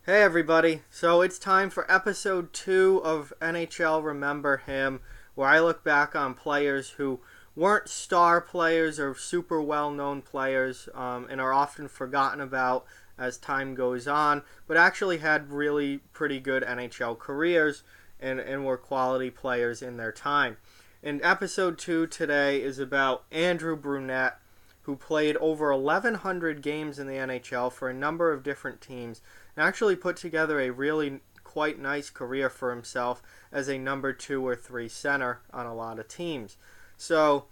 Hey everybody, so it's time for episode 2 of NHL Remember Him, where I look back on players who weren't star players or super well known players and are often forgotten about as time goes on, but actually had really pretty good NHL careers and were quality players in their time. And episode 2 today is about Andrew Brunette, who played over 1,100 games in the NHL for a number of different teams and actually put together a really quite nice career for himself as a number 2 or 3 center on a lot of teams. So,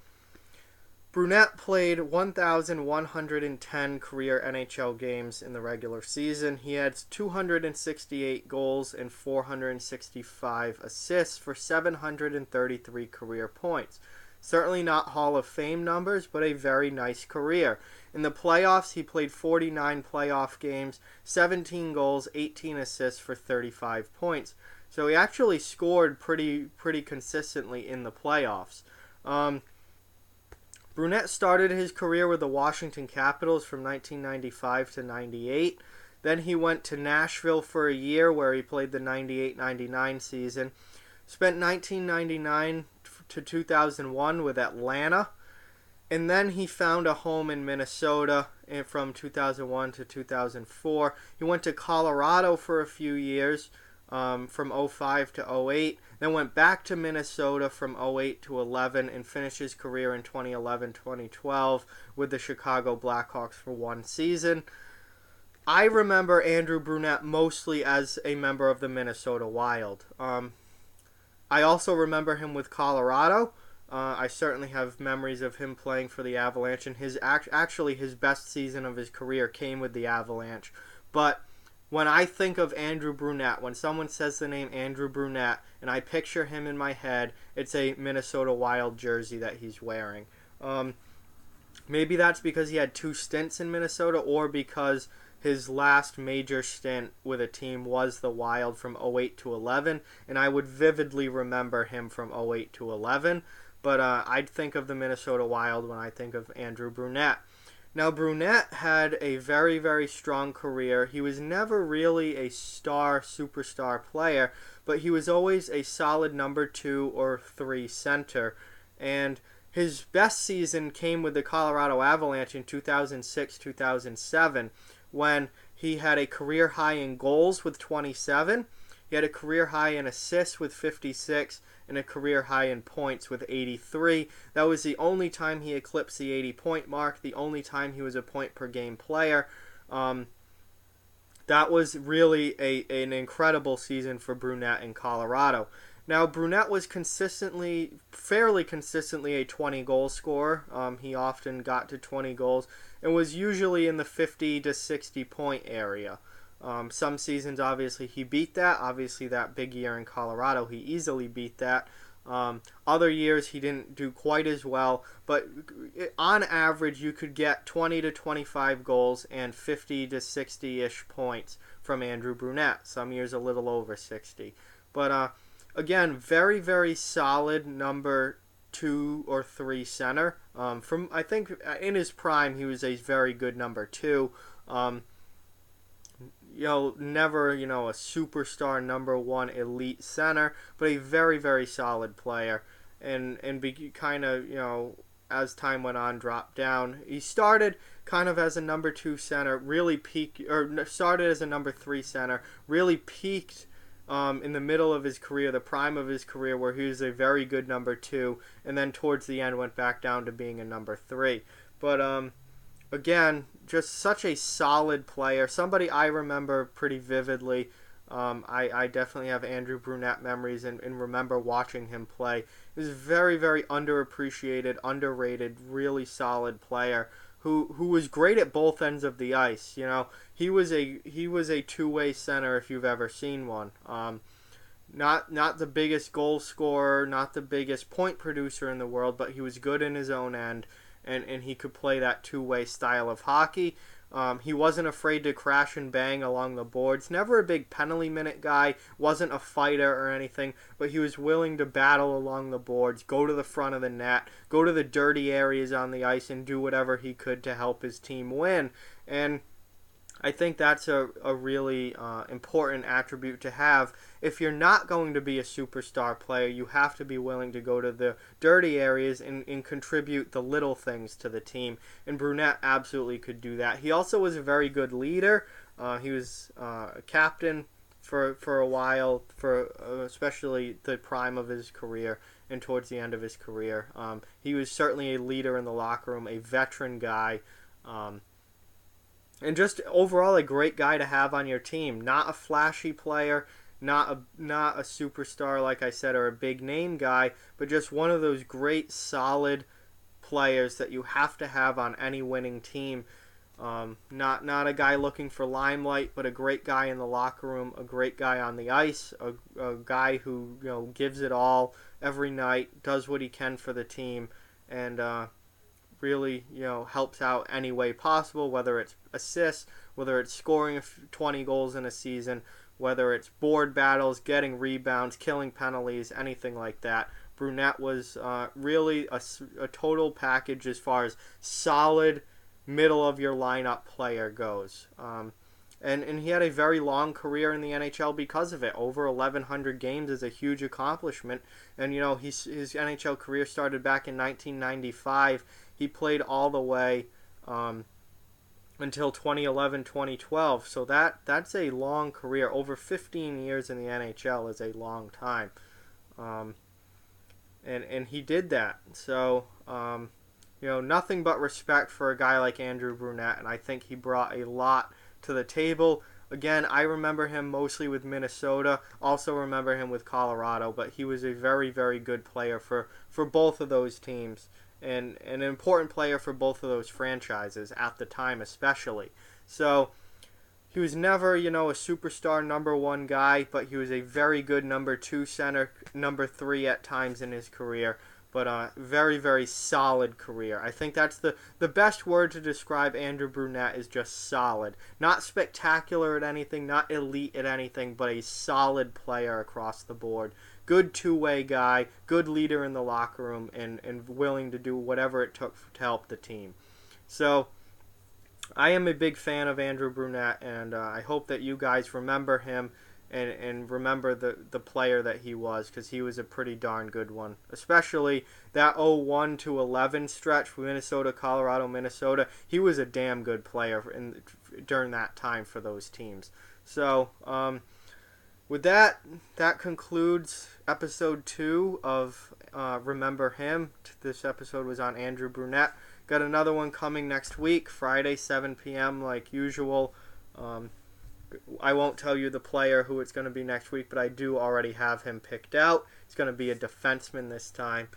Brunette played 1,110 career NHL games in the regular season. He had 268 goals and 465 assists for 733 career points. Certainly not Hall of Fame numbers, but a very nice career. In the playoffs, he played 49 playoff games, 17 goals, 18 assists for 35 points. So he actually scored pretty consistently in the playoffs. Brunette started his career with the Washington Capitals from 1995 to 98. Then he went to Nashville for a year where he played the 98-99 season. Spent 1999 to 2001 with Atlanta, and then he found a home in Minnesota from 2001 to 2004. He went to Colorado for a few years, from 05 to 08, then went back to Minnesota from 08 to 11 and finished his career in 2011-2012 with the Chicago Blackhawks for one season. I remember Andrew Brunette mostly as a member of the Minnesota Wild. I also remember him with Colorado. I certainly have memories of him playing for the Avalanche, and actually his best season of his career came with the Avalanche. But when I think of Andrew Brunette, when someone says the name Andrew Brunette, and I picture him in my head, it's a Minnesota Wild jersey that he's wearing. Maybe that's because he had 2 stints in Minnesota, or because his last major stint with a team was the Wild from 08 to 11, and I would vividly remember him from 08 to 11, but I'd think of the Minnesota Wild when I think of Andrew Brunette. Now, Brunette had a very, very strong career. He was never really a superstar player, but he was always a solid number 2 or 3 center, and his best season came with the Colorado Avalanche in 2006-2007, when he had a career high in goals with 27, he had a career high in assists with 56, and a career high in points with 83. That was the only time he eclipsed the 80-point mark, the only time he was a point-per-game player. That was really an incredible season for Brunette in Colorado. Now, Brunette was fairly consistently a 20-goal scorer. He often got to 20 goals and was usually in the 50 to 60-point area. Some seasons, obviously, he beat that. Obviously, that big year in Colorado, he easily beat that. Other years, he didn't do quite as well. But on average, you could get 20 to 25 goals and 50 to 60-ish points from Andrew Brunette. Some years a little over 60. But again, very, very solid number 2 or 3 center. I think in his prime, he was a very good number 2. Never, a superstar number 1 elite center, but a very, very solid player. And kind of, as time went on, dropped down. He started kind of as a number 2 center, really peaked, or started as a number 3 center, really peaked in the middle of his career, the prime of his career, where he was a very good number 2, and then towards the end went back down to being a number 3. But again, just such a solid player, somebody I remember pretty vividly. I definitely have Andrew Brunette memories and remember watching him play. He was a very, very underappreciated, underrated, really solid player who was great at both ends of the ice. He was a two-way center if you've ever seen one. Not the biggest goal scorer, not the biggest point producer in the world, but he was good in his own end, and he could play that two-way style of hockey. He wasn't afraid to crash and bang along the boards. Never a big penalty minute guy, wasn't a fighter or anything, but he was willing to battle along the boards, go to the front of the net, go to the dirty areas on the ice, and do whatever he could to help his team win. And I think that's a really important attribute to have. If you're not going to be a superstar player, you have to be willing to go to the dirty areas and contribute the little things to the team. And Brunette absolutely could do that. He also was a very good leader. He was a captain for a while, for especially the prime of his career and towards the end of his career. He was certainly a leader in the locker room, a veteran guy. And just overall a great guy to have on your team. Not a flashy player, not a superstar like I said, or a big name guy, but just one of those great solid players that you have to have on any winning team. Not a guy looking for limelight, but a great guy in the locker room, a great guy on the ice, a guy who gives it all every night, does what he can for the team, and really helps out any way possible, whether it's assists, whether it's scoring 20 goals in a season, whether it's board battles, getting rebounds, killing penalties, anything like that. Brunette was really a total package as far as solid middle of your lineup player goes. And he had a very long career in the NHL because of it. Over 1,100 games is a huge accomplishment. And his NHL career started back in 1995. He played all the way until 2011-2012. So that's a long career. Over 15 years in the NHL is a long time. And he did that. So nothing but respect for a guy like Andrew Brunette, and I think he brought a lot to the table. Again, I remember him mostly with Minnesota, also remember him with Colorado, but he was a very, very good player for both of those teams, and an important player for both of those franchises at the time especially. So he was never, a superstar number one guy, but he was a very good number two center, number three at times in his career. But a very, very solid career. I think that's the best word to describe Andrew Brunette is just solid. Not spectacular at anything, not elite at anything, but a solid player across the board. Good two-way guy, good leader in the locker room, and willing to do whatever it took to help the team. So I am a big fan of Andrew Brunette, and I hope that you guys remember him and remember the player that he was, because he was a pretty darn good one. Especially that 01-11 stretch for Minnesota, Colorado, Minnesota. He was a damn good player during that time for those teams. So with that concludes episode 2 of Remember Him. This episode was on Andrew Brunette. Got another one coming next week, Friday, 7 p.m. like usual. I won't tell you the player who it's going to be next week, but I do already have him picked out. It's going to be a defenseman this time,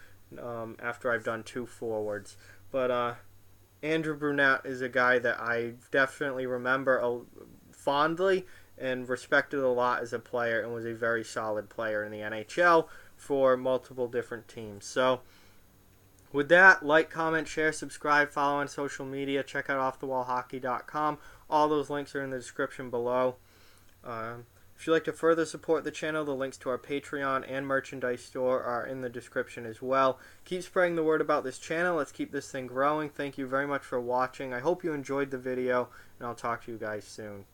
after I've done 2 forwards. But Andrew Brunette is a guy that I definitely remember fondly and respected a lot as a player, and was a very solid player in the NHL for multiple different teams. So with that, like, comment, share, subscribe, follow on social media, check out offthewallhockey.com. All those links are in the description below. If you'd like to further support the channel, the links to our Patreon and merchandise store are in the description as well. Keep spreading the word about this channel. Let's keep this thing growing. Thank you very much for watching. I hope you enjoyed the video, and I'll talk to you guys soon.